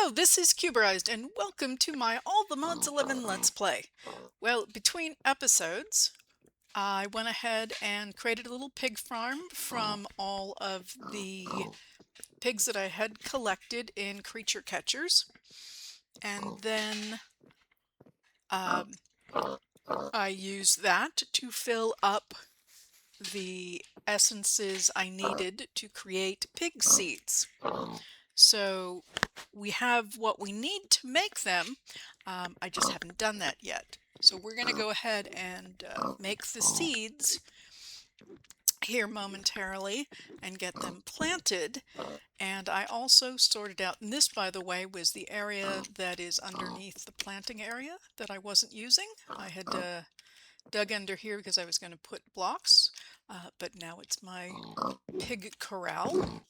Hello, this is Cuberized, and welcome to my All the Mods 11 Let's Play. Well, between episodes, I went ahead and created a little pig farm from all of the pigs that I had collected in creature catchers. And then I used that to fill up the essences I needed to create pig seeds. So we have what we need to make them. I just haven't done that yet. So we're going to go ahead and make the seeds here momentarily and get them planted. And I also sorted out, and this, by the way, was the area that is underneath the planting area that I wasn't using. I had dug under here because I was going to put blocks, but now it's my pig corral.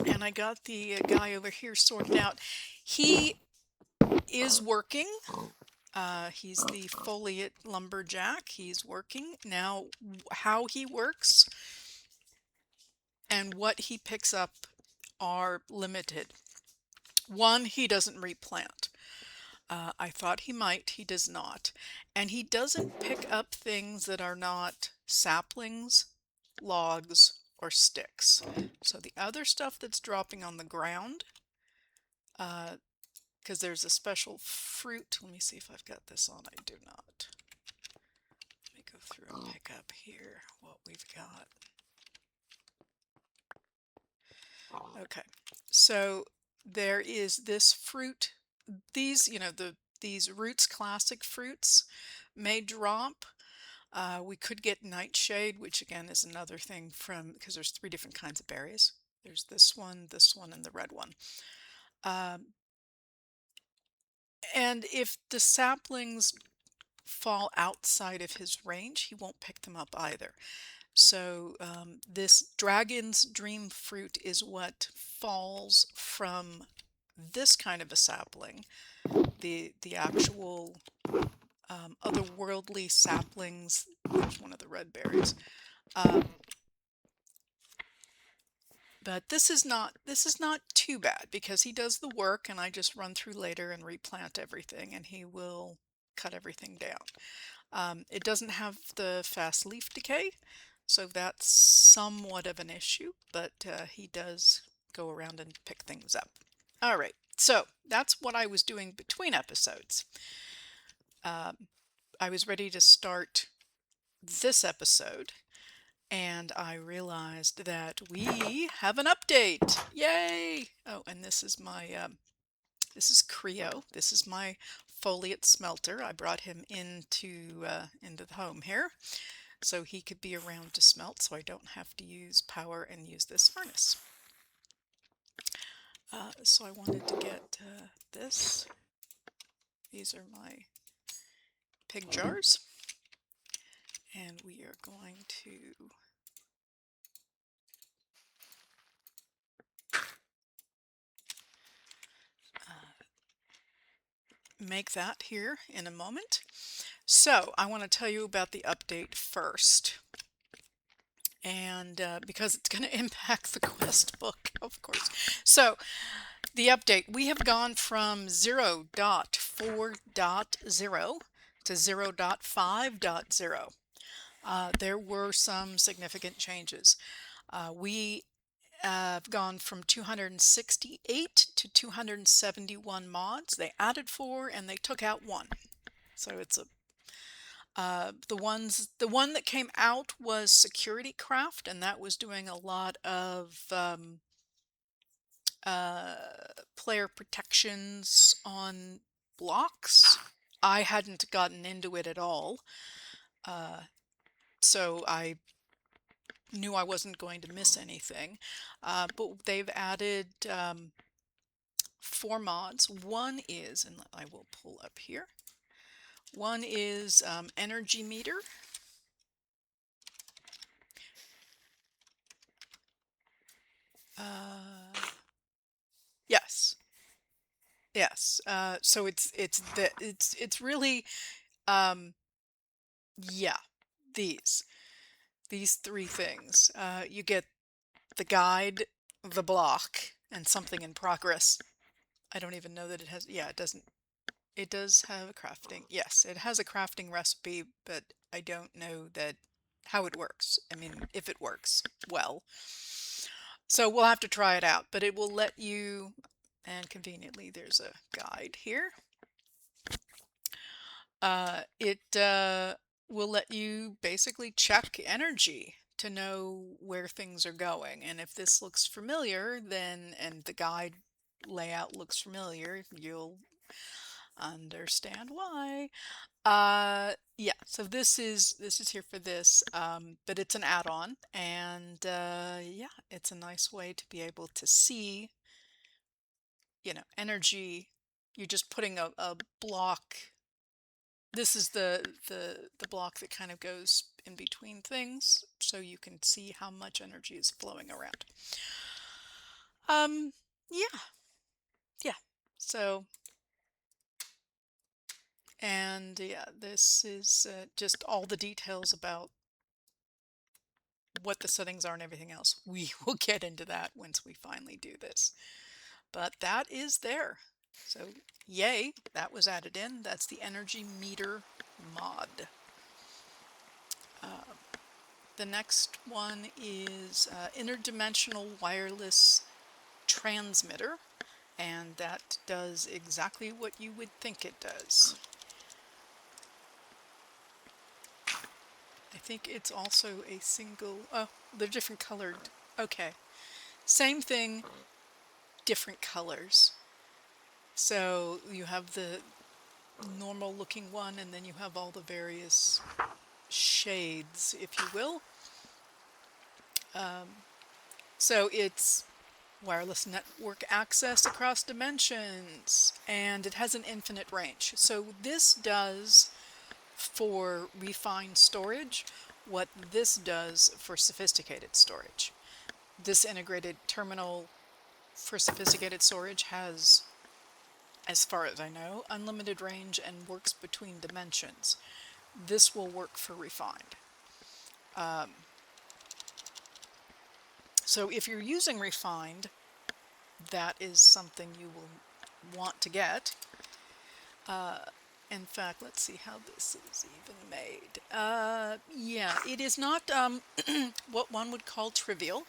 And I got the guy over here sorted out. He is working. He's the Foliot lumberjack. He's working. Now, how he works and what he picks up are limited. One, he doesn't replant. I thought he might. He does not. And he doesn't pick up things that are not saplings, logs, or sticks. So the other stuff that's dropping on the ground, because there's a special fruit. Let me see if I've got this on. I do not. Let me go through and pick up here what we've got. Okay, so there is this fruit. These, these Roots Classic fruits may drop. We could get nightshade, which again is another thing because there's 3 different kinds of berries. There's this one, and the red one. And if the saplings fall outside of his range, he won't pick them up either. So this dragon's dream fruit is what falls from this kind of a sapling. The actual otherworldly saplings. There's one of the red berries. But this is not too bad because he does the work, and I just run through later and replant everything, and he will cut everything down. It doesn't have the fast leaf decay, so that's somewhat of an issue, but he does go around and pick things up. All right, so that's what I was doing between episodes. I was ready to start this episode, and I realized that we have an update. Yay! Oh, and this is my this is Creo. This is my Foliot smelter. I brought him into the home here so he could be around to smelt, so I don't have to use power and use this furnace. So I wanted to get this. These are my pig jars, and we are going to make that here in a moment. So I want to tell you about the update first, and because it's going to impact the quest book, of course. So the update, we have gone from 0.4.0 to 0.5.0. There were some significant changes. We have gone from 268 to 271 mods. They added 4 and they took out 1. So it's a the one that came out was Security Craft, and that was doing a lot of player protections on blocks. I hadn't gotten into it at all, so I knew I wasn't going to miss anything. But they've added 4 mods. One is, and I will pull up here. One is energy meter. Yes, yes. So it's really yeah, these 3 things. You get the guide, the block, and something in progress. I don't even know that it has, yeah, it doesn't, it does have a crafting, yes, it has a crafting recipe, but I don't know that how it works. I mean, if it works well. So we'll have to try it out, but it will let you, and conveniently there's a guide here. It will let you basically check energy to know where things are going. And if this looks familiar, then, and the guide layout looks familiar, you'll understand why. Yeah, so this is here for this, but it's an add-on, and yeah, it's a nice way to be able to see, energy. You're just putting a block. This is the block that kind of goes in between things, so you can see how much energy is flowing around. Yeah, yeah. So, and yeah, this is just all the details about what the settings are and everything else. We will get into that once we finally do this. But that is there. So, yay, that was added in. That's the energy meter mod. The next one is interdimensional wireless transmitter, and that does exactly what you would think it does. I think it's also a single, oh, they're different colored. Okay, same thing, different colors. So you have the normal looking one, and then you have all the various shades, if you will. So it's wireless network access across dimensions, and it has an infinite range. So this does for refined storage what this does for sophisticated storage. This integrated terminal for sophisticated storage has, as far as I know, unlimited range and works between dimensions. This will work for refined. So if you're using refined, that is something you will want to get. In fact, let's see how this is even made. Yeah, it is not what one would call trivial.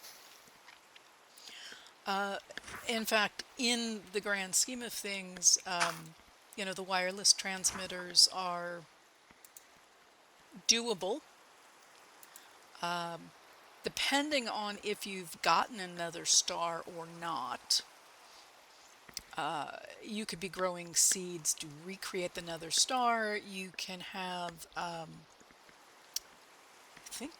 In fact, in the grand scheme of things, the wireless transmitters are doable. Depending on if you've gotten another star or not, you could be growing seeds to recreate the nether star. You can have, I think,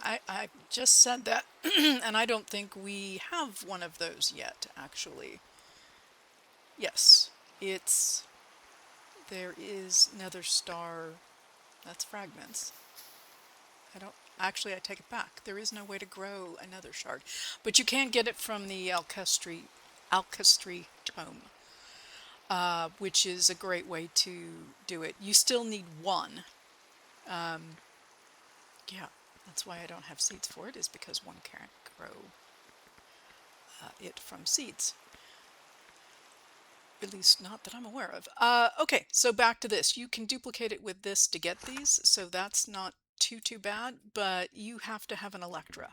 I just said that, and I don't think we have one of those yet, actually. Yes, there is nether star, that's fragments. I take it back. There is no way to grow another shard, but you can get it from the Alkestri tome, which is a great way to do it. You still need one. Yeah, that's why I don't have seeds for it, is because one can't grow it from seeds. At least not that I'm aware of. Okay, so back to this. You can duplicate it with this to get these, so that's not too bad, but you have to have an Electra.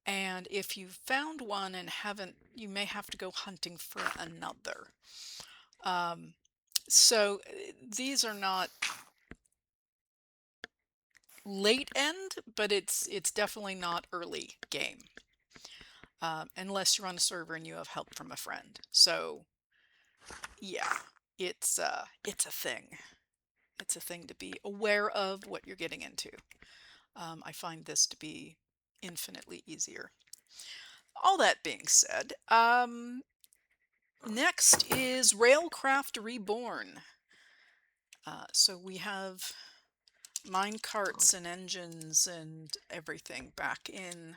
And if you've found one and haven't, you may have to go hunting for another. So these are not late end, but it's definitely not early game. Unless you're on a server and you have help from a friend. So yeah, it's a thing. It's a thing to be aware of what you're getting into. I find this to be infinitely easier. All that being said, next is Railcraft Reborn. So we have mine carts and engines and everything back in.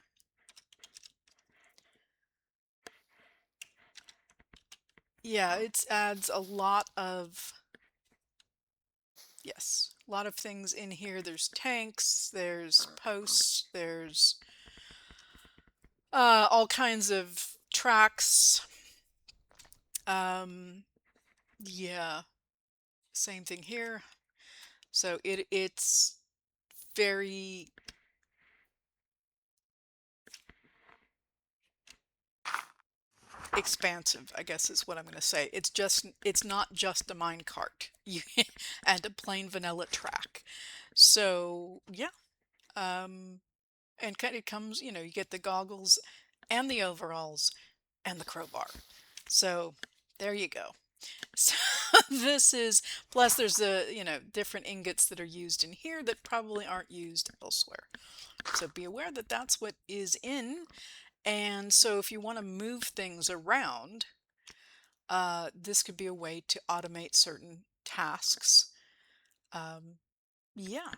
Yeah, it adds a lot of, yes, a lot of things in here. There's tanks, there's posts, there's all kinds of tracks. Yeah, same thing here. So it's very expansive, I guess is what I'm going to say. It's not just a mine cart you, and a plain vanilla track. So yeah, and it comes, you know, you get the goggles and the overalls and the crowbar. So there you go. So this is, plus there's the, you know, different ingots that are used in here that probably aren't used elsewhere. So be aware that that's what is in. And so if you want to move things around, this could be a way to automate certain tasks. Yeah,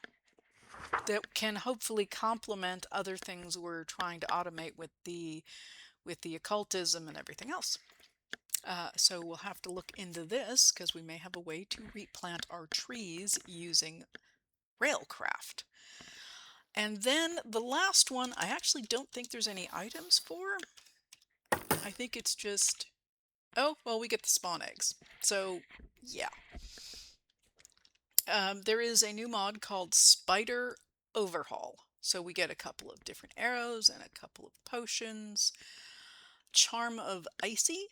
that can hopefully complement other things we're trying to automate with the occultism and everything else. So we'll have to look into this because we may have a way to replant our trees using Railcraft. And then the last one, I actually don't think there's any items for. I think it's just, oh, well, we get the spawn eggs. So, yeah. There is a new mod called Spider Overhaul. So we get a couple of different arrows and a couple of potions. Charm of Icy,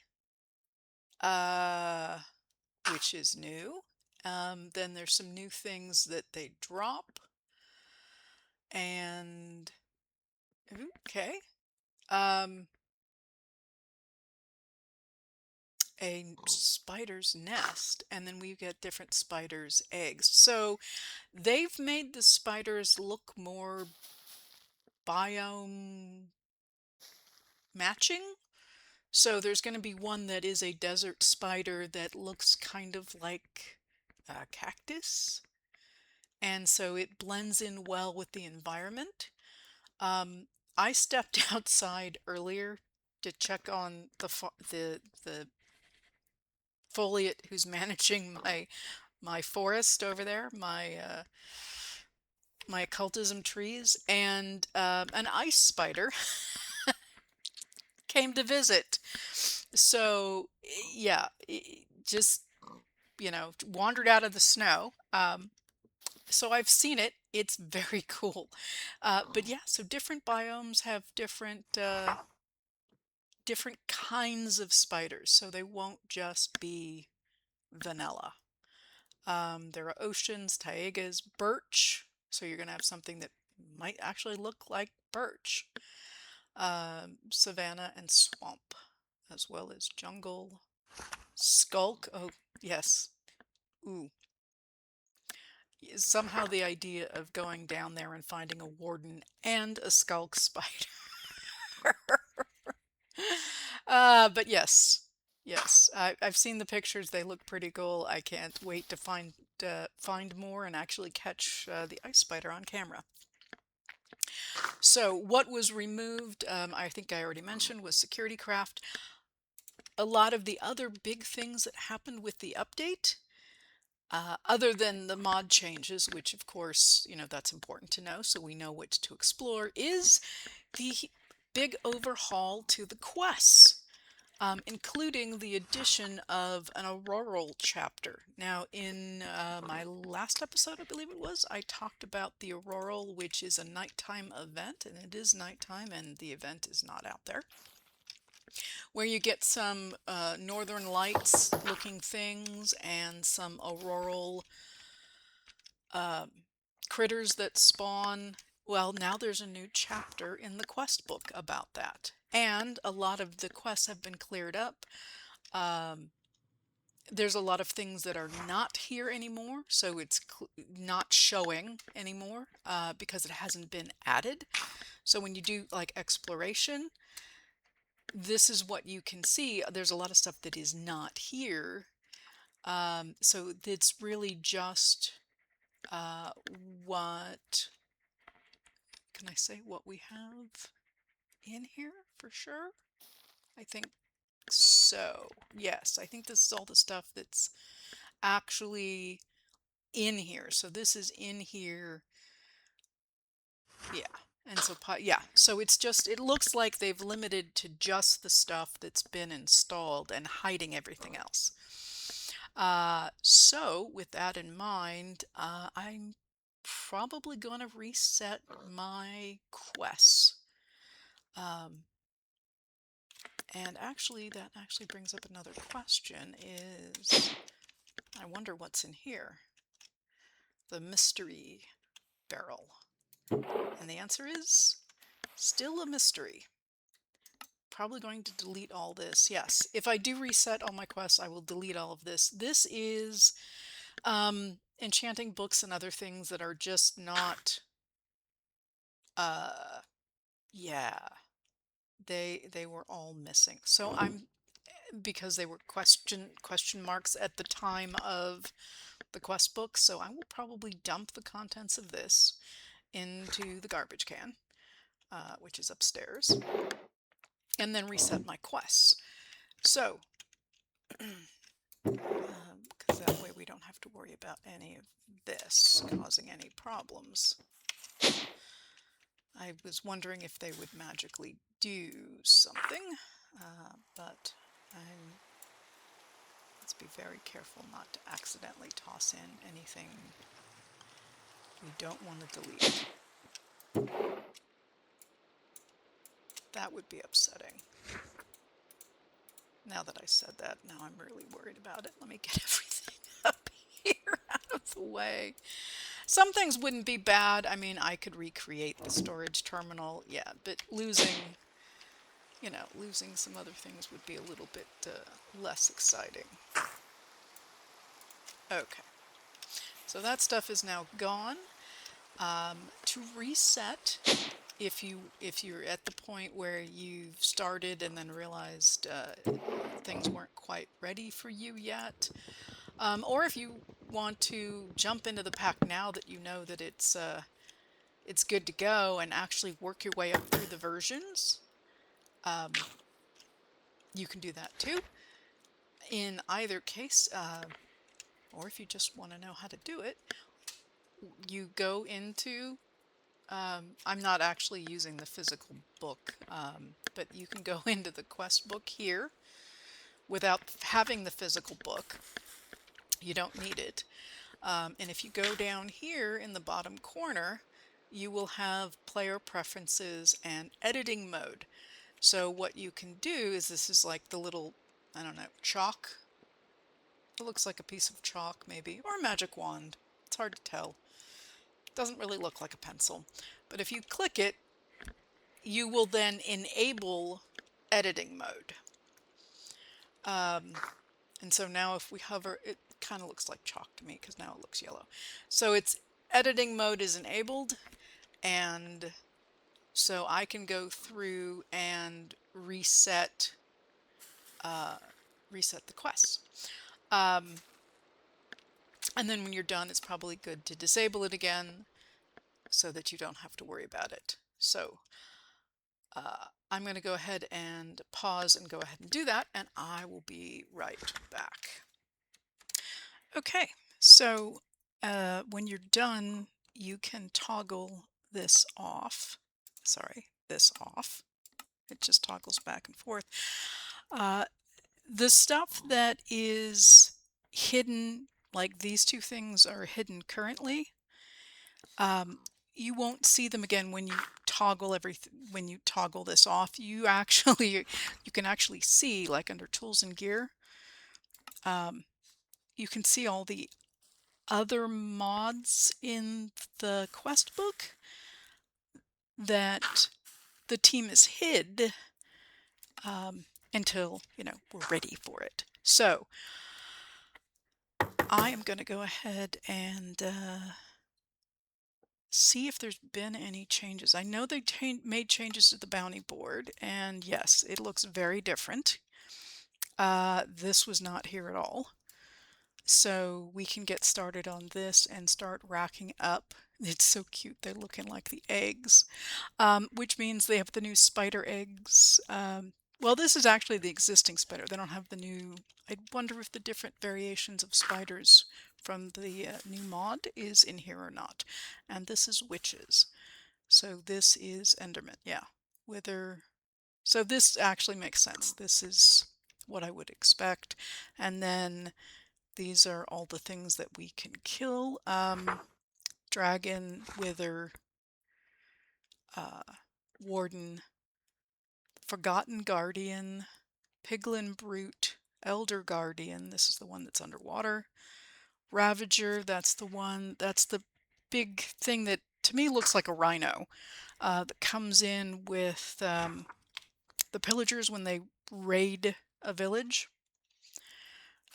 which is new. Then there's some new things that they drop. And, okay. A spider's nest, and then we get different spiders' eggs. So they've made the spiders look more biome matching. So there's going to be one that is a desert spider that looks kind of like a cactus. And so it blends in well with the environment. I stepped outside earlier to check on the Foliot who's managing my forest over there, my occultism trees, and an ice spider came to visit. So yeah, just, you know, wandered out of the snow. So I've seen it. It's very cool. But yeah, so different biomes have different kinds of spiders, so they won't just be vanilla. There are oceans, taigas, birch. So you're going to have something that might actually look like birch. Savanna and swamp, as well as jungle. Skulk. Oh, yes. Ooh. Somehow the idea of going down there and finding a warden and a skulk spider. But yes. Yes, I've seen the pictures. They look pretty cool. I can't wait to find more and actually catch the ice spider on camera. So what was removed, I think I already mentioned, was security craft. A lot of the other big things that happened with the update, other than the mod changes, which of course, you know, that's important to know so we know what to explore, is the big overhaul to the quests. Including the addition of an auroral chapter. Now, in my last episode, I believe it was, I talked about the auroral, which is a nighttime event, and it is nighttime, and the event is not out there, where you get some northern lights looking things and some auroral critters that spawn. Well, now there's a new chapter in the quest book about that. And a lot of the quests have been cleared up. There's a lot of things that are not here anymore, so it's not showing anymore because it hasn't been added. So when you do like exploration, this is what you can see. There's a lot of stuff that is not here. So it's really just what can I say? What we have in here for sure. I think so. Yes, I think this is all the stuff that's actually in here. So this is in here. Yeah. And so, yeah, so it's just, it looks like they've limited to just the stuff that's been installed and hiding everything else. So with that in mind, I'm probably going to reset my quests. And actually, that actually brings up another question is, I wonder what's in here. The mystery barrel. And the answer is still a mystery. Probably going to delete all this. Yes, if I do reset all my quests, I will delete all of this. This is enchanting books and other things that are just not, yeah, they were all missing. So because they were question marks at the time of the quest book, so I will probably dump the contents of this into the garbage can, which is upstairs, and then reset my quests. So, because that way we don't have to worry about any of this causing any problems. I was wondering if they would magically do something, but let's be very careful not to accidentally toss in anything we don't want to delete. That would be upsetting. Now that I said that, now I'm really worried about it. Let me get everything up here out of the way. Some things wouldn't be bad. I mean, I could recreate the storage terminal, yeah, but losing some other things would be a little bit less exciting. Okay, so that stuff is now gone. To reset, if you're at the point where you've started and then realized things weren't quite ready for you yet, or if you want to jump into the pack now that you know that it's good to go and actually work your way up through the versions, you can do that too. In either case, or if you just want to know how to do it, you go into I'm not actually using the physical book, but you can go into the quest book here without having the physical book. You don't need it. And if you go down here in the bottom corner, you will have player preferences and editing mode. So what you can do is, this is like the little, I don't know, chalk. It looks like a piece of chalk maybe, or a magic wand. It's hard to tell. Doesn't really look like a pencil. But if you click it, you will then enable editing mode. And so now if we hover, it kind of looks like chalk to me because now it looks yellow. So it's editing mode is enabled, and so I can go through and reset the quests. And then when you're done, it's probably good to disable it again so that you don't have to worry about it. So I'm going to go ahead and pause and go ahead and do that, and I will be right back. Okay, so when you're done, you can toggle this off. Sorry, this off. It just toggles back and forth. The stuff that is hidden, like these two things are hidden currently, you won't see them again when you toggle when you toggle this off. You can actually see, like under tools and gear, you can see all the other mods in the quest book that the team has hid until we're ready for it. So I am going to go ahead and see if there's been any changes. I know they made changes to the bounty board, and yes, it looks very different. This was not here at all. So we can get started on this and start racking up. It's so cute. They're looking like the eggs, which means they have the new spider eggs. Well, this is actually the existing spider. They don't have the new. I wonder if the different variations of spiders from the new mod is in here or not. And this is witches. So this is Enderman, yeah. Wither. So this actually makes sense. This is what I would expect. And then these are all the things that we can kill. Dragon, Wither, Warden, Forgotten Guardian, Piglin Brute, Elder Guardian. This is the one that's underwater. Ravager, that's the one, that's the big thing that to me looks like a rhino that comes in with the pillagers when they raid a village.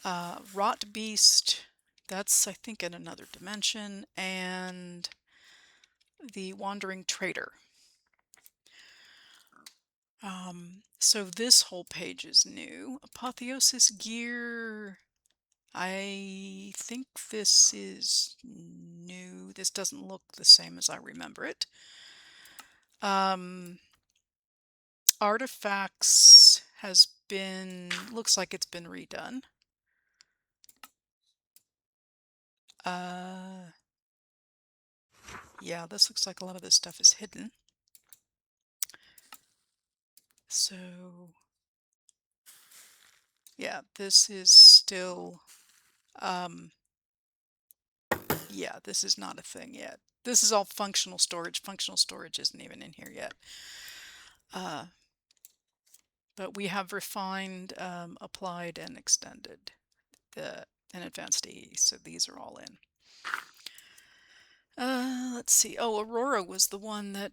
Rot Beast, that's I think in another dimension, and the Wandering Trader. So this whole page is new. Apotheosis gear. I think this is new. This doesn't look the same as I remember it. Artifacts has been, looks like it's been redone. Yeah, this looks like a lot of this stuff is hidden. So, yeah, this is still, yeah, this is not a thing yet. This is all functional storage. Functional storage isn't even in here yet. But we have refined, applied, and extended and advanced AE, so these are all in. Let's see. Oh, Aurora was the one that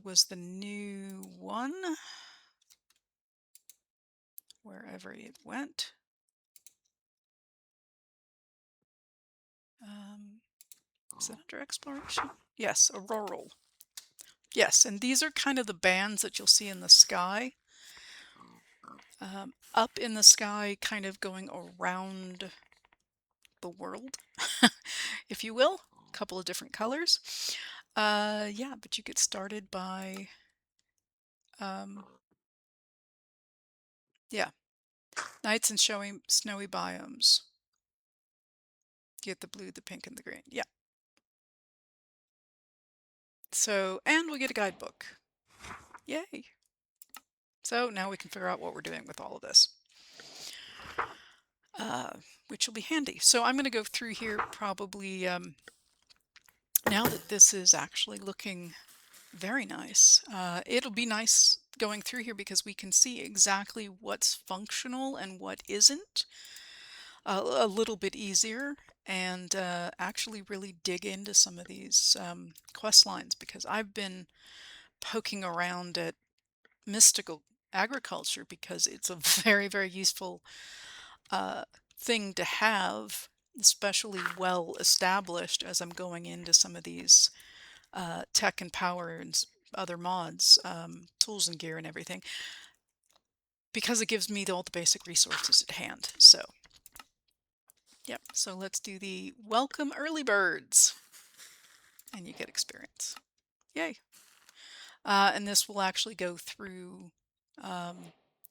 was the new one. Wherever it went. Is it under exploration? Yes, Auroral. Yes, and these are kind of the bands that you'll see in the sky. Up in the sky, kind of going around the world, if you will. A couple of different colors. Yeah, but you get started by, yeah, nights and snowy biomes. You get the blue, the pink, and the green. Yeah. So, and we get a guidebook. Yay. So now we can figure out what we're doing with all of this, which will be handy. So I'm going to go through here probably now that this is actually looking very nice. It'll be nice going through here because we can see exactly what's functional and what isn't a little bit easier, and actually really dig into some of these quest lines, because I've been poking around at mystical agriculture because it's a very, very useful thing to have, especially well established as I'm going into some of these tech and power and other mods, tools and gear and everything, because it gives me all the basic resources at hand. So, yep. So let's do the welcome early birds, and you get experience. Yay! And this will actually go through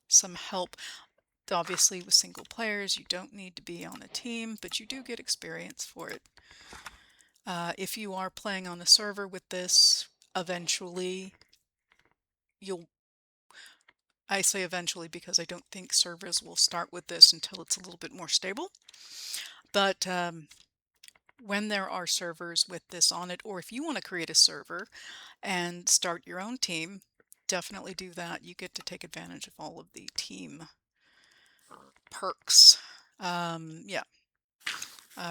some help. Obviously, with single players, you don't need to be on a team, but you do get experience for it. If you are playing on a server with this, eventually I say eventually because I don't think servers will start with this until it's a little bit more stable. But when there are servers with this on it, or if you want to create a server and start your own team, definitely do that. You get to take advantage of all of the team perks. Yeah.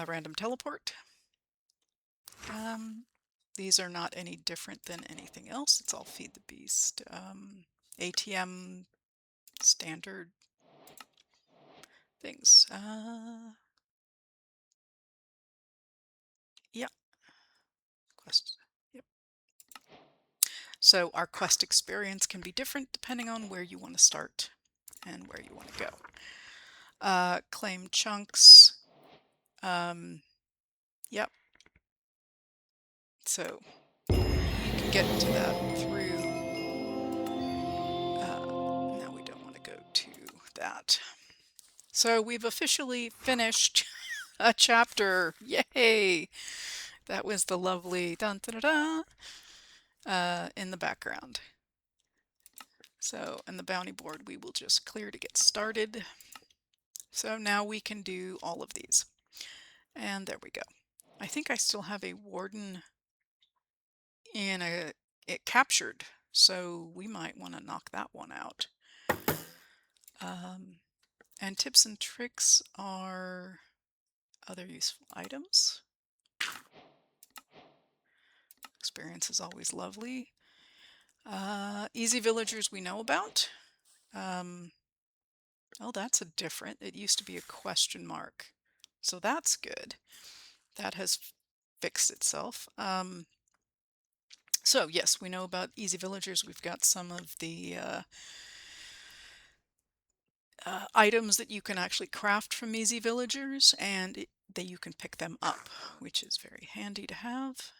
Random teleport. These are not any different than anything else. It's all feed the beast. ATM standard things. Yeah. Quest. Yep. So our quest experience can be different depending on where you want to start and where you want to go. Claim chunks. Yep. So you can get to that through. Now we don't want to go to that. So we've officially finished a chapter. Yay! That was the lovely dun da da da. in the background. So, and the bounty board we will just clear to get started. So now we can do all of these. And there we go. I think I still have a warden in it captured, so we might want to knock that one out. And tips and tricks are other useful items. Experience is always lovely. Easy villagers we know about. Oh, that's a different. It used to be a question mark. So that's good. That has fixed itself. So yes, we know about easy villagers. We've got some of the items that you can actually craft from easy villagers, and that you can pick them up, which is very handy to have.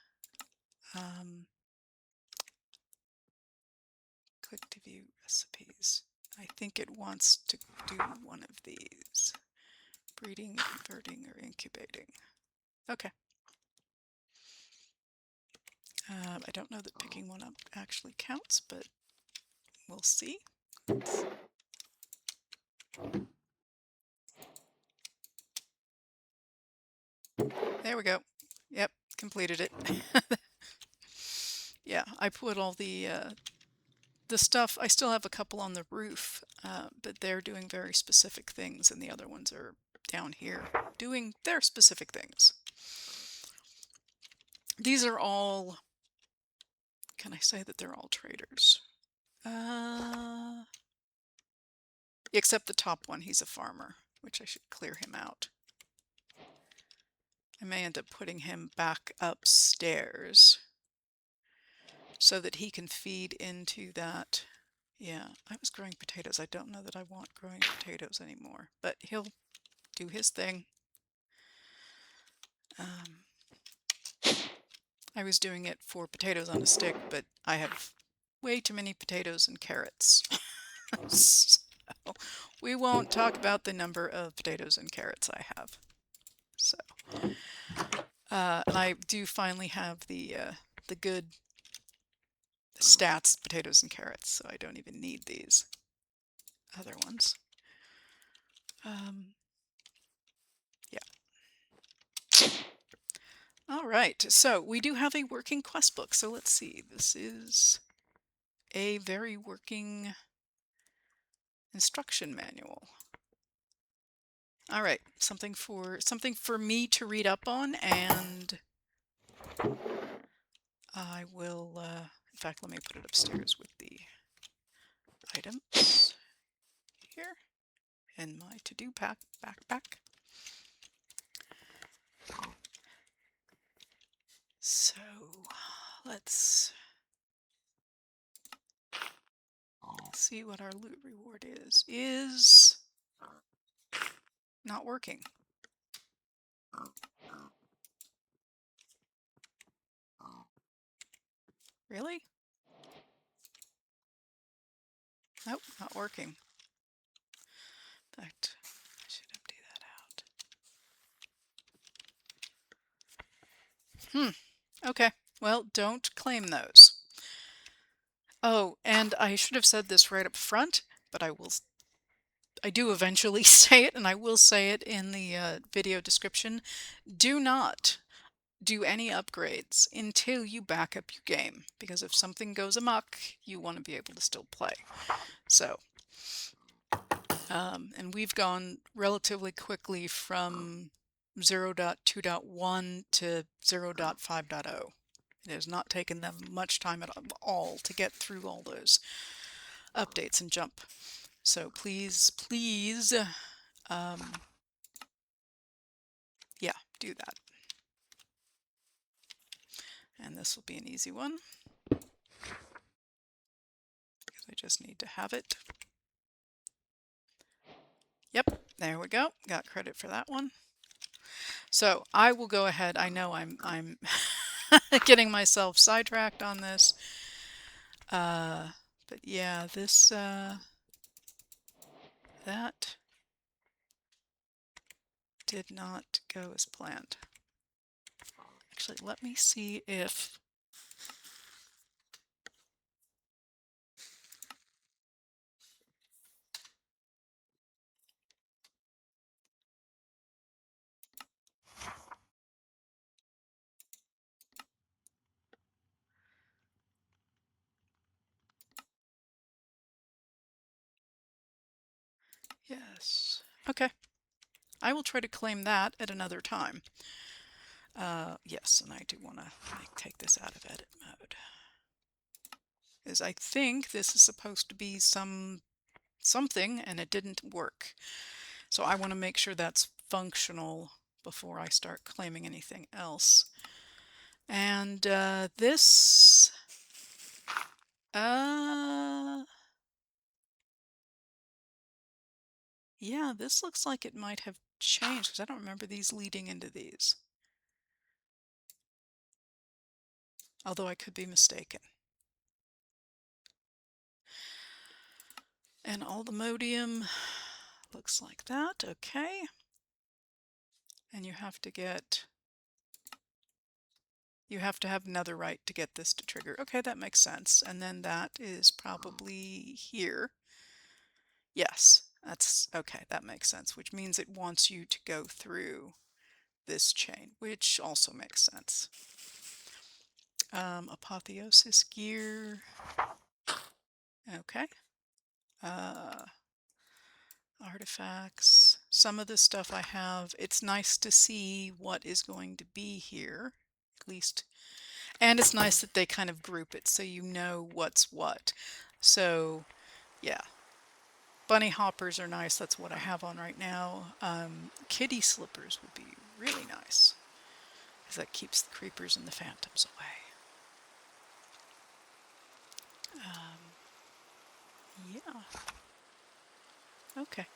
Click to view recipes. I think it wants to do one of these. Breeding, converting, or incubating. Okay. I don't know that picking one up actually counts, but we'll see. There we go. Yep, completed it. Yeah, I put all the stuff. I still have a couple on the roof, but they're doing very specific things, and the other ones are down here doing their specific things. These are all, can I say that they're all traders? Except the top one, he's a farmer, which I should clear him out. I may end up putting him back upstairs so that he can feed into that. Yeah, I was growing potatoes. I don't know that I want growing potatoes anymore, but he'll do his thing. I was doing it for potatoes on a stick, but I have way too many potatoes and carrots. So we won't talk about the number of potatoes and carrots I have. So, and I do finally have the good stats, potatoes and carrots, so I don't even need these other ones. Yeah. All right, so we do have a working quest book. So let's see. This is a very working instruction manual. All right, something for me to read up on, and I will. In fact, let me put it upstairs with the items here in my to-do backpack. So let's see what our loot reward is. Is not working. Really? Nope, not working. In fact, I should empty that out. Okay. Well, don't claim those. Oh, and I should have said this right up front, but I do eventually say it, and I will say it in the video description. Do not do any upgrades until you back up your game, because if something goes amok, you want to be able to still play. So, and we've gone relatively quickly from 0.2.1 to 0.5.0. It has not taken them much time at all to get through all those updates and jump. So please, yeah, do that. And this will be an easy one, because I just need to have it. Yep, there we go. Got credit for that one. So I will go ahead. I know I'm getting myself sidetracked on this. But yeah, this that did not go as planned. Actually, let me see if Okay. I will try to claim that at another time. Yes, and I do want to take this out of edit mode. Because I think this is supposed to be something, and it didn't work. So I want to make sure that's functional before I start claiming anything else. And this... yeah, this looks like it might have changed, because I don't remember these leading into these. Although I could be mistaken. And all the modium looks like that. Okay. And you have to have netherite to get this to trigger. Okay, that makes sense. And then that is probably here. Yes, that's okay, that makes sense, which means it wants you to go through this chain, which also makes sense. Apotheosis gear. Okay. Artifacts. Some of the stuff I have, it's nice to see what is going to be here, at least. And it's nice that they kind of group it so you know what's what. So, yeah. Bunny hoppers are nice. That's what I have on right now. Kitty slippers would be really nice, because that keeps the creepers and the phantoms away. Yeah. Okay.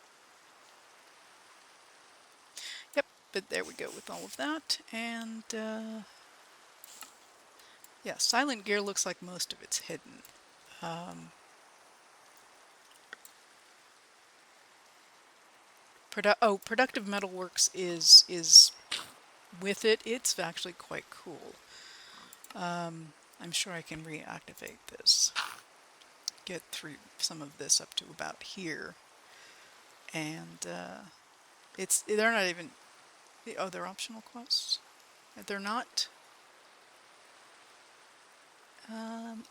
Yep, but there we go with all of that. And, yeah, silent gear looks like most of it's hidden. Productive metalworks is with it. It's actually quite cool. I'm sure I can reactivate this. Get through some of this up to about here. And they're not even... oh, they're optional quests? They're not...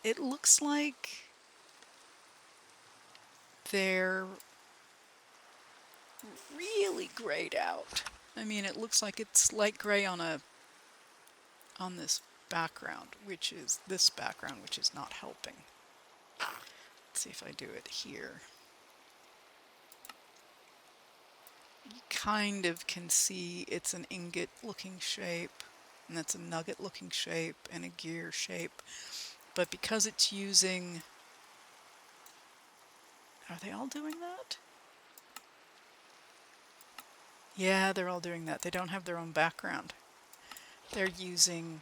it looks like they're really grayed out. I mean, it looks like it's light gray on this background, which is this background, which is not helping. Let's see if I do it here. You kind of can see it's an ingot looking shape, and that's a nugget looking shape, and a gear shape. But because it's using... are they all doing that? Yeah, they're all doing that. They don't have their own background. They're using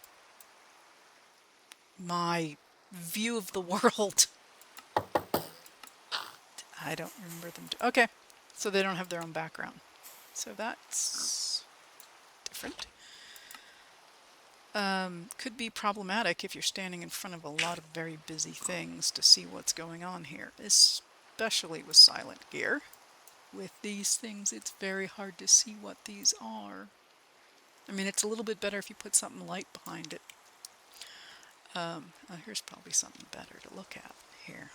my view of the world. I don't remember them. Okay, so they don't have their own background. So that's different. Could be problematic if you're standing in front of a lot of very busy things to see what's going on here, especially with silent gear. With these things, it's very hard to see what these are. I mean, it's a little bit better if you put something light behind it. Oh, here's probably something better to look at here.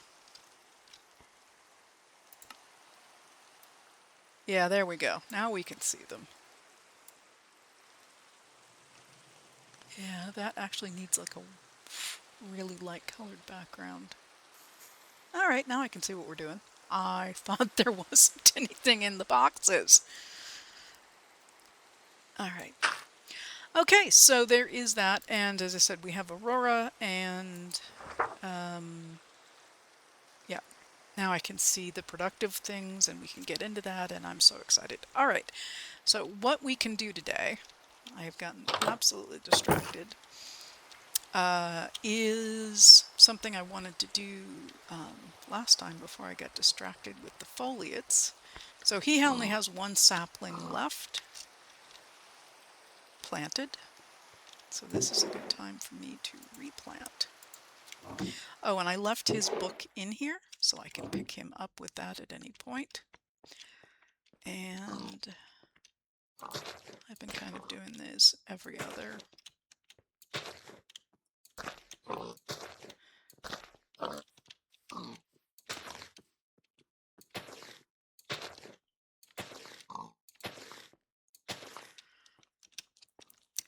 Yeah, there we go. Now we can see them. Yeah, that actually needs like a really light colored background. Alright, now I can see what we're doing. I thought there wasn't anything in the boxes. Alright. Okay, so there is that, and as I said, we have Aurora, and yeah, now I can see the productive things, and we can get into that, and I'm so excited. Alright, so what we can do today, I have gotten absolutely distracted, is something I wanted to do last time before I got distracted with the Foliots. So he only has one sapling left planted, so this is a good time for me to replant. Oh, and I left his book in here, so I can pick him up with that at any point. And I've been kind of doing this every other.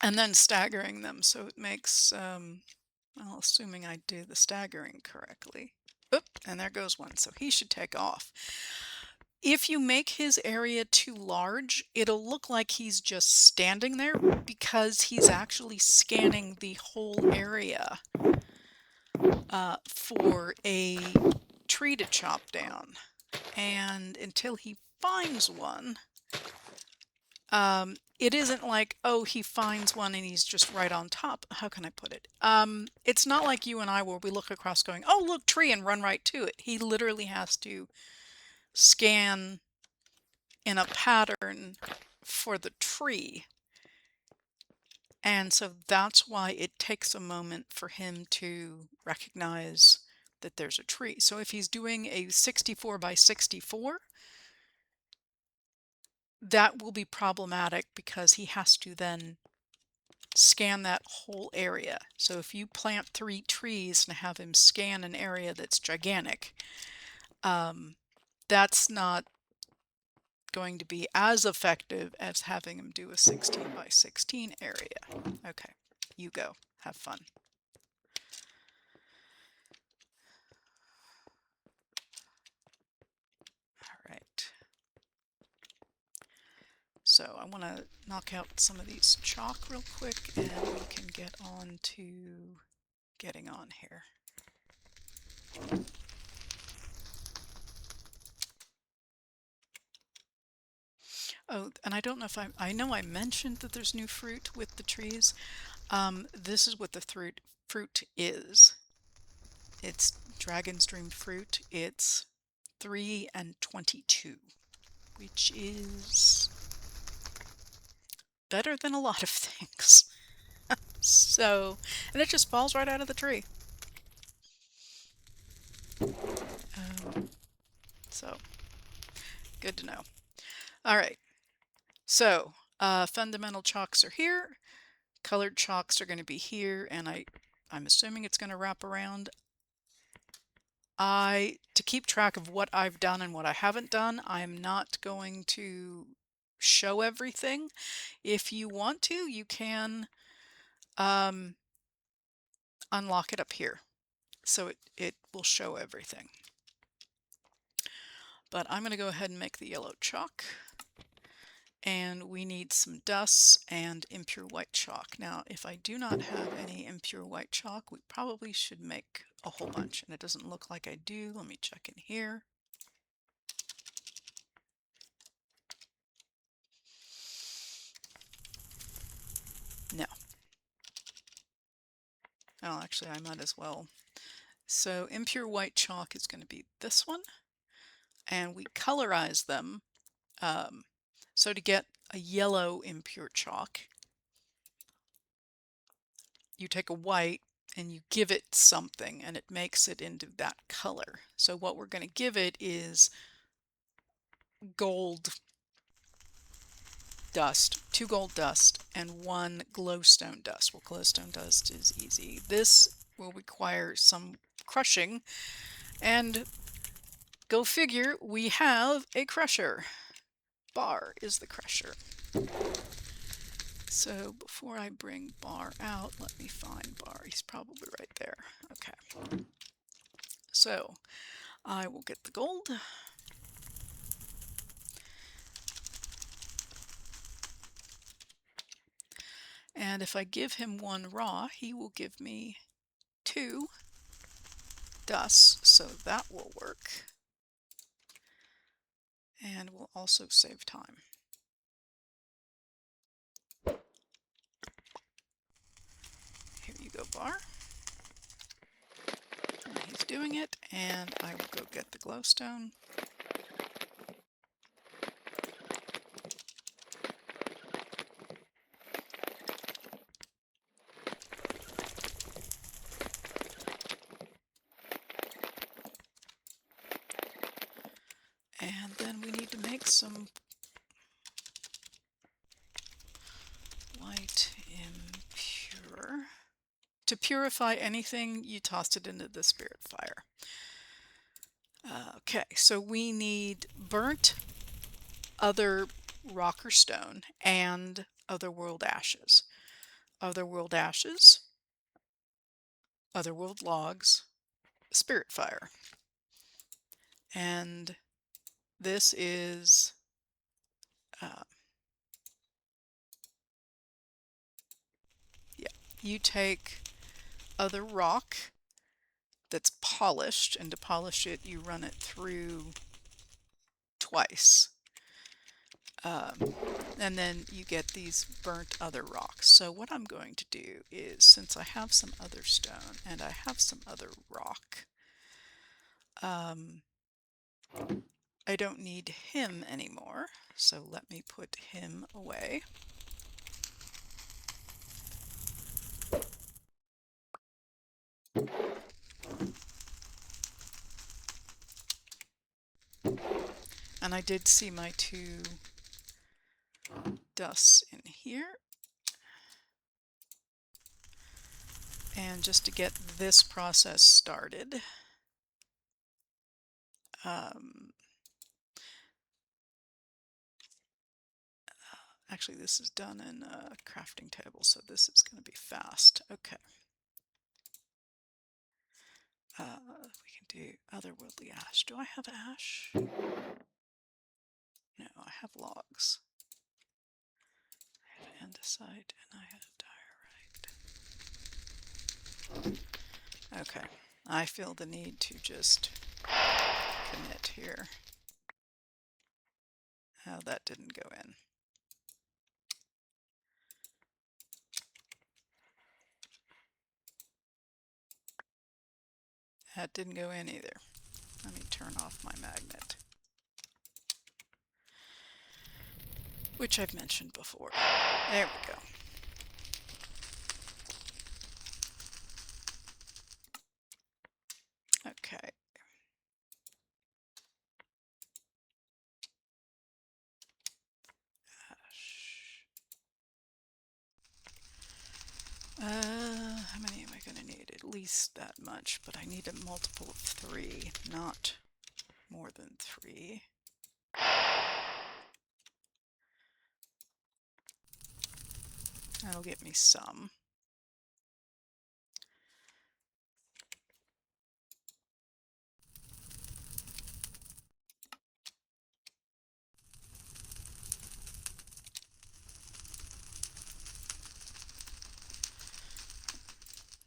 and then staggering them so it makes, well, assuming I do the staggering correctly. Oop, and there goes one, so he should take off. If you make his area too large, it'll look like he's just standing there because he's actually scanning the whole area for a tree to chop down. And until he finds one, it isn't like, oh, he finds one and he's just right on top. How can I put it? It's not like you and I where we look across going, oh, look, tree, and run right to it. He literally has to scan in a pattern for the tree. And so that's why it takes a moment for him to recognize that there's a tree. So if he's doing a 64 by 64, that will be problematic because he has to then scan that whole area. So if you plant 3 trees and have him scan an area that's gigantic, that's not going to be as effective as having him do a 16 by 16 area. Okay, you go. Have fun. All right. So I want to knock out some of these chalk real quick and we can get on to getting on here. Oh, and I don't know if I know I mentioned that there's new fruit with the trees. This is what the fruit is. It's Dragon's Dream fruit. It's 3 and 22, which is better than a lot of things. So, and it just falls right out of the tree. So, good to know. All right. So, fundamental chalks are here. Colored chalks are going to be here, and I'm assuming it's going to wrap around. To keep track of what I've done and what I haven't done, I'm not going to show everything. If you want to, you can unlock it up here, so it will show everything. But I'm going to go ahead and make the yellow chalk. And we need some dust and impure white chalk. Now, if I do not have any impure white chalk, we probably should make a whole bunch. And it doesn't look like I do. Let me check in here. No. Oh, actually, I might as well. So impure white chalk is going to be this one. And we colorize them. So to get a yellow impure chalk, you take a white and you give it something and it makes it into that color. So what we're going to give it is gold dust, 2 gold dust, and 1 glowstone dust. Well, glowstone dust is easy. This will require some crushing, and go figure, we have a crusher. Bar is the crusher. So before I bring Bar out, let me find Bar. He's probably right there. Okay. So I will get the gold. And if I give him 1 raw, he will give me 2 dust, so that will work. And will also save time. Here you go, Bar. And he's doing it, and I will go get the glowstone. And then we need to make some white impure. To purify anything, you toss it into the spirit fire. Okay, so we need burnt other rock or stone and other world ashes. Otherworld ashes, Otherworld logs, Spirit fire. And this is yeah, you take other rock that's polished, and to polish it you run it through twice. And then you get these burnt other rocks. So what I'm going to do is, since I have some other stone and I have some other rock, I don't need him anymore. So let me put him away. And I did see my 2 dusts in here. And just to get this process started, actually this is done in a crafting table, so this is going to be fast. Okay. We can do otherworldly ash. Do I have ash? No, I have logs. I have andesite and I have diorite. Okay, I feel the need to just commit here. Oh, that didn't go in. That didn't go in either. Let me turn off my magnet, which I've mentioned before. There we go. Okay. How many am I going to need? At least that much, but I need a multiple of 3, not more than 3. That'll get me some.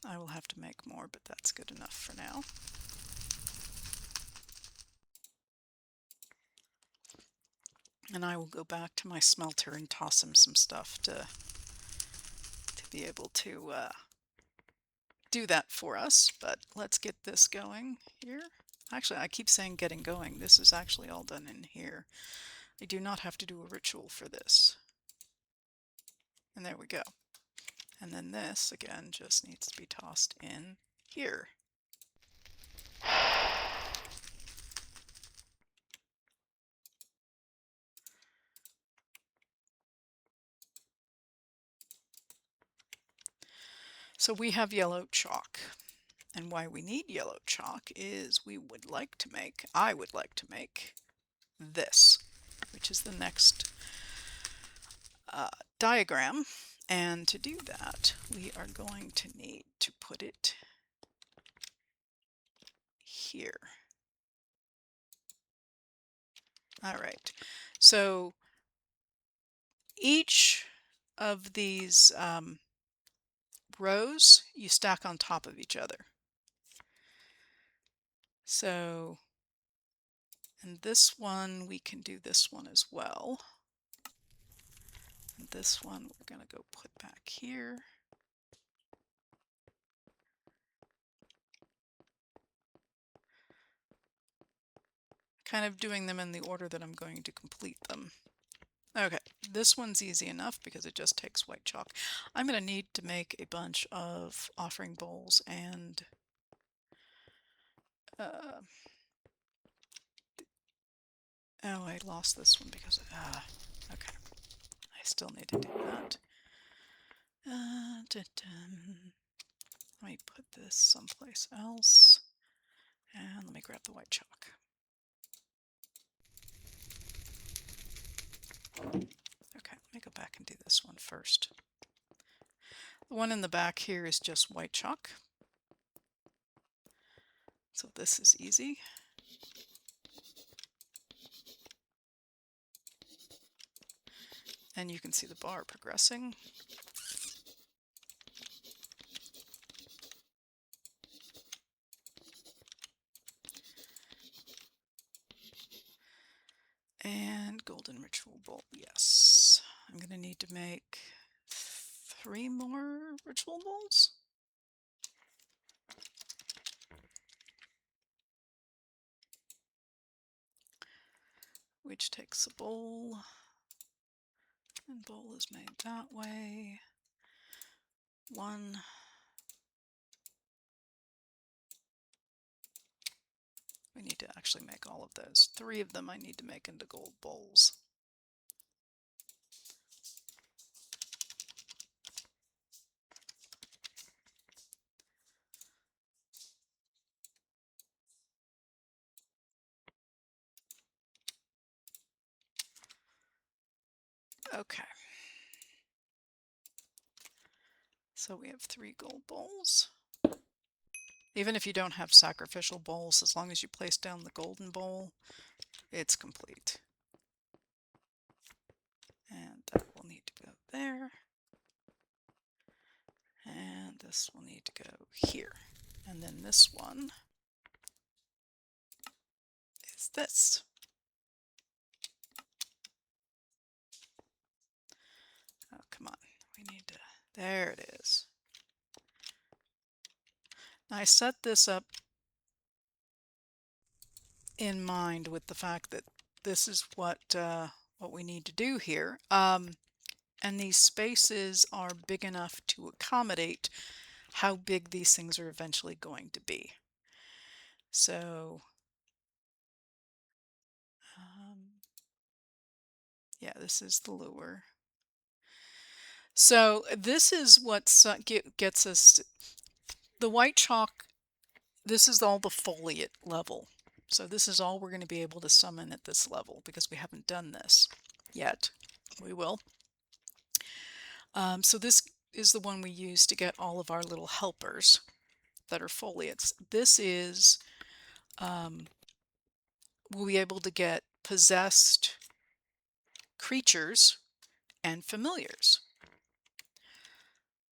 I will have to make more, but that's good enough for now. And I will go back to my smelter and toss him some stuff to be able to do that for us. But let's get this going here. Actually, I keep saying getting going. This is actually all done in here. I do not have to do a ritual for this. And there we go. And then this, again, just needs to be tossed in here. So we have yellow chalk. And why we need yellow chalk is I would like to make this, which is the next diagram. And to do that, we are going to need to put it here. All right, so each of these rows you stack on top of each other. So, and this one, we can do this one as well. And this one we're going to go put back here. Kind of doing them in the order that I'm going to complete them. Okay, this one's easy enough because it just takes white chalk. I'm going to need to make a bunch of offering bowls and oh, I lost this one because okay, I still need to do that. Let me put this someplace else, and let me grab the white chalk. Okay, let me go back and do this one first. The one in the back here is just white chalk. So this is easy. And you can see the bar progressing. And golden ritual bowl, yes. I'm going to need to make 3 more ritual bowls. Which takes a bowl, and bowl is made that way. 1. We need to actually make all of those. 3 of them I need to make into gold bowls. Okay. So we have 3 gold bowls. Even if you don't have sacrificial bowls, as long as you place down the golden bowl, it's complete. And that will need to go there. And this will need to go here. And then this one is this. Oh, come on. We need to, there it is. Now I set this up in mind with the fact that this is what we need to do here. And these spaces are big enough to accommodate how big these things are eventually going to be. So, yeah, this is the lure. So this is what gets us, the white chalk, this is all the Foliot level. So this is all we're going to be able to summon at this level because we haven't done this yet. We will. So this is the one we use to get all of our little helpers that are Foliots. This is, we'll be able to get possessed creatures and familiars.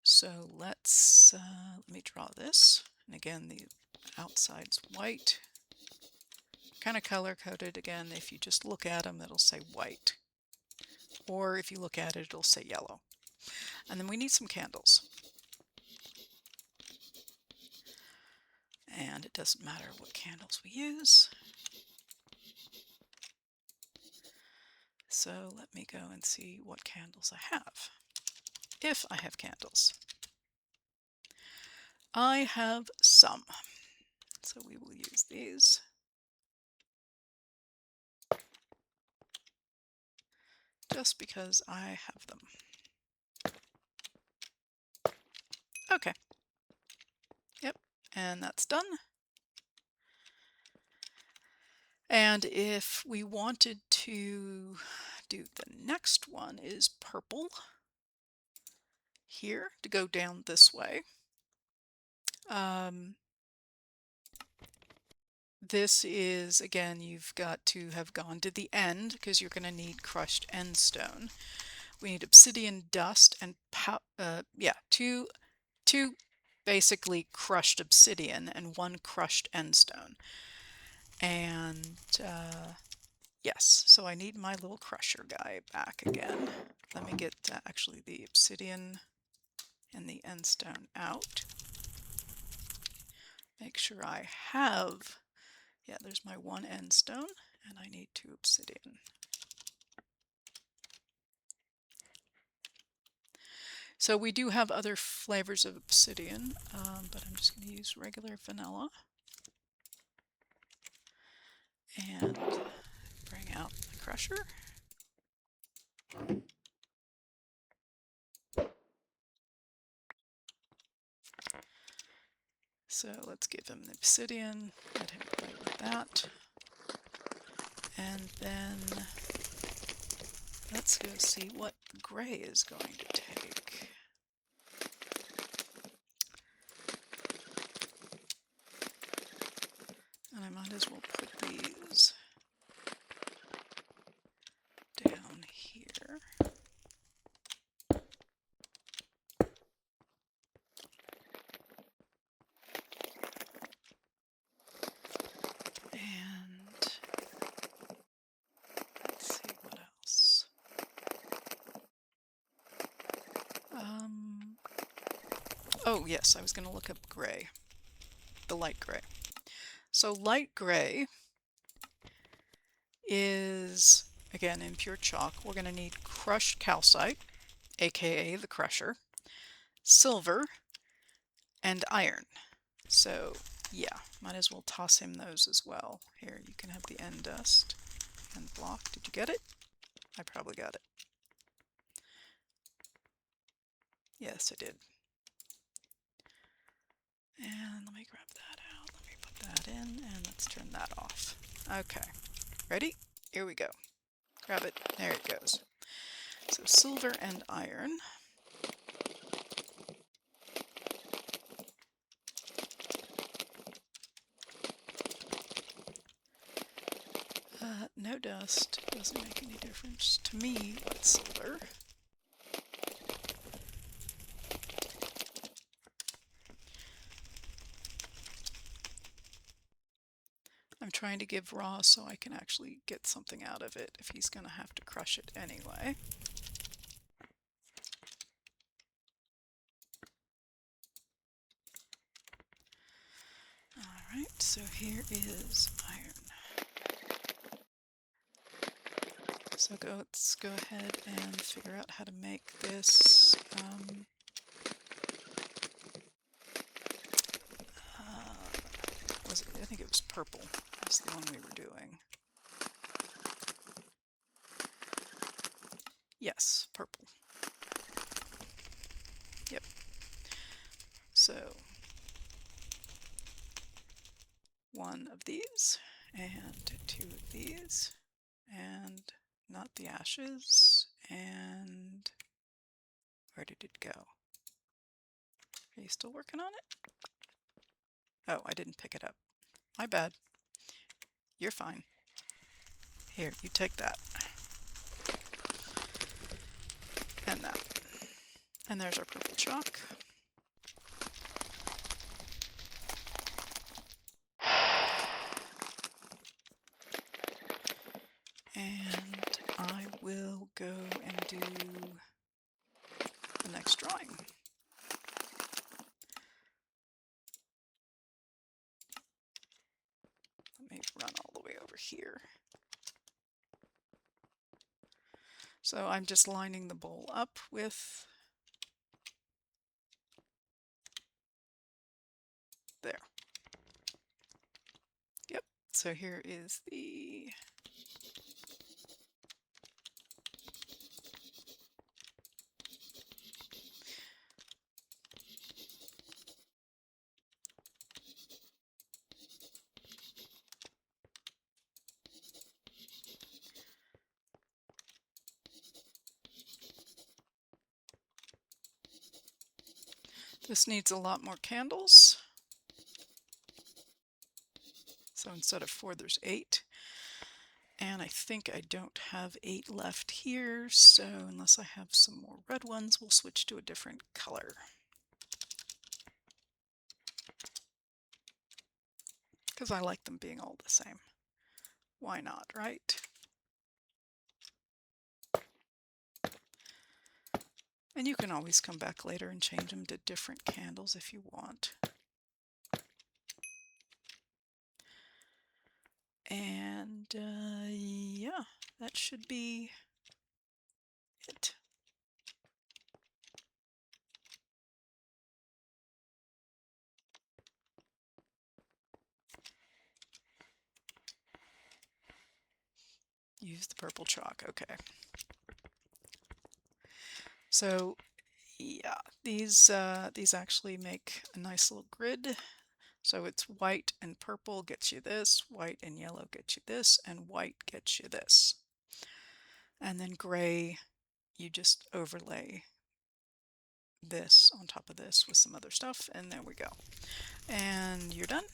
So let's, let me draw this. And again, the outside's white. Kind of color coded. Again, if you just look at them, it'll say white. Or if you look at it, it'll say yellow. And then we need some candles. And it doesn't matter what candles we use. So let me go and see what candles I have. If I have candles. I have some. So we will use these. Just because I have them. Okay. Yep, and that's done. And if we wanted to do the next one is purple here to go down this way. This is, again, you've got to have gone to the end because you're going to need crushed end stone. We need obsidian dust and two basically crushed obsidian and 1 crushed end stone. And yes, so I need my little crusher guy back again. Let me get actually the obsidian and the end stone out. Make sure I have, yeah, there's my 1 end stone, and I need 2 obsidian. So we do have other flavors of obsidian, but I'm just going to use regular vanilla. And bring out the crusher. So let's give him the obsidian, let him play with that. And then let's go see what gray is going to take. Oh yes, I was going to look up gray, the light gray. So light gray is, again, in pure chalk. We're going to need crushed calcite, aka the crusher, silver, and iron. So yeah, might as well toss him those as well. Here, you can have the end dust and block. Did you get it? I probably got it. Yes, I did. And let me grab that out. Let me put that in, and let's turn that off. Okay, ready? Here we go. Grab it. There it goes. So silver and iron. No dust. Doesn't make any difference to me with silver. I'm trying to give raw so I can actually get something out of it if he's going to have to crush it anyway. Alright, so here is iron. So let's go ahead and figure out how to make this I think it was purple. That's the one we were doing. Yes, purple. Yep. So one of these and two of these, and not the ashes, and where did it go? Are you still working on it? Oh, I didn't pick it up. My bad. You're fine. Here, you take that. And that. And there's our purple chalk. And I will go and do the next drawing. Let me run all the way over here. So I'm just lining the bowl up with there. Yep, so here is the this needs a lot more candles. So instead of 4, there's 8. And I think I don't have 8 left here, so unless I have some more red ones, we'll switch to a different color. Because I like them being all the same. Why not, right? And you can always come back later and change them to different candles if you want. And yeah, that should be it. Use the purple chalk, okay. So yeah, these actually make a nice little grid. So it's white and purple gets you this, white and yellow gets you this, and white gets you this. And then gray, you just overlay this on top of this with some other stuff, and there we go. And you're done.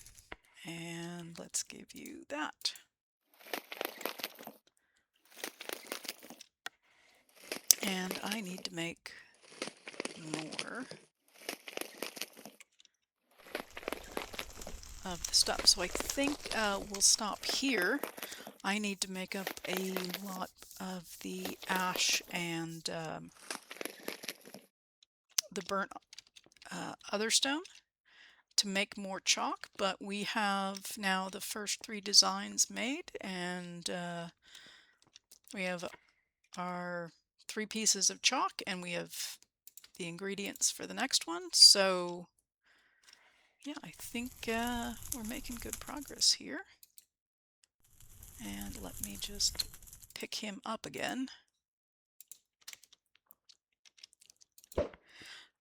And let's give you that. And I need to make more of the stuff. So I think we'll stop here. I need to make up a lot of the ash and the burnt other stone to make more chalk, but we have now the first 3 designs made, and we have our 3 pieces of chalk, and we have the ingredients for the next one. So yeah, I think we're making good progress here. And let me just pick him up again.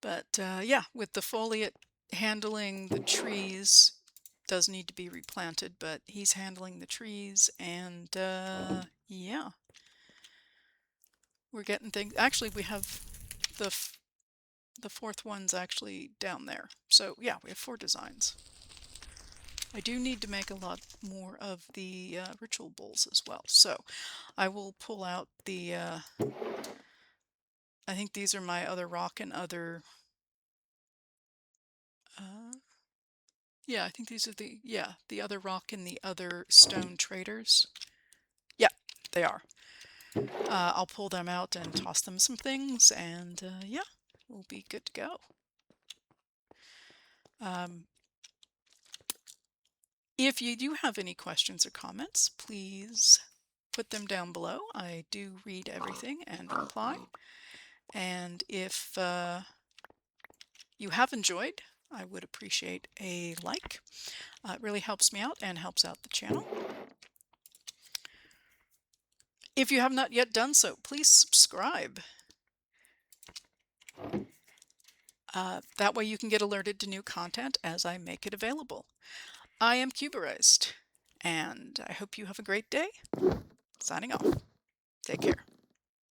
But yeah, with the foliot handling the trees, does need to be replanted, but he's handling the trees, and yeah, we're getting things. Actually, we have the 4th one's actually down there. So yeah, we have 4 designs. I do need to make a lot more of the ritual bowls as well. So I will pull out the, I think these are my other rock and other, yeah, I think these are the other rock and the other stone traders. Yeah, they are. I'll pull them out and toss them some things, and yeah, we'll be good to go. If you do have any questions or comments, please put them down below. I do read everything and reply. And if you have enjoyed, I would appreciate a like. It really helps me out and helps out the channel. If you have not yet done so, please subscribe. That way you can get alerted to new content as I make it available. I am Cuberized, and I hope you have a great day. Signing off. Take care.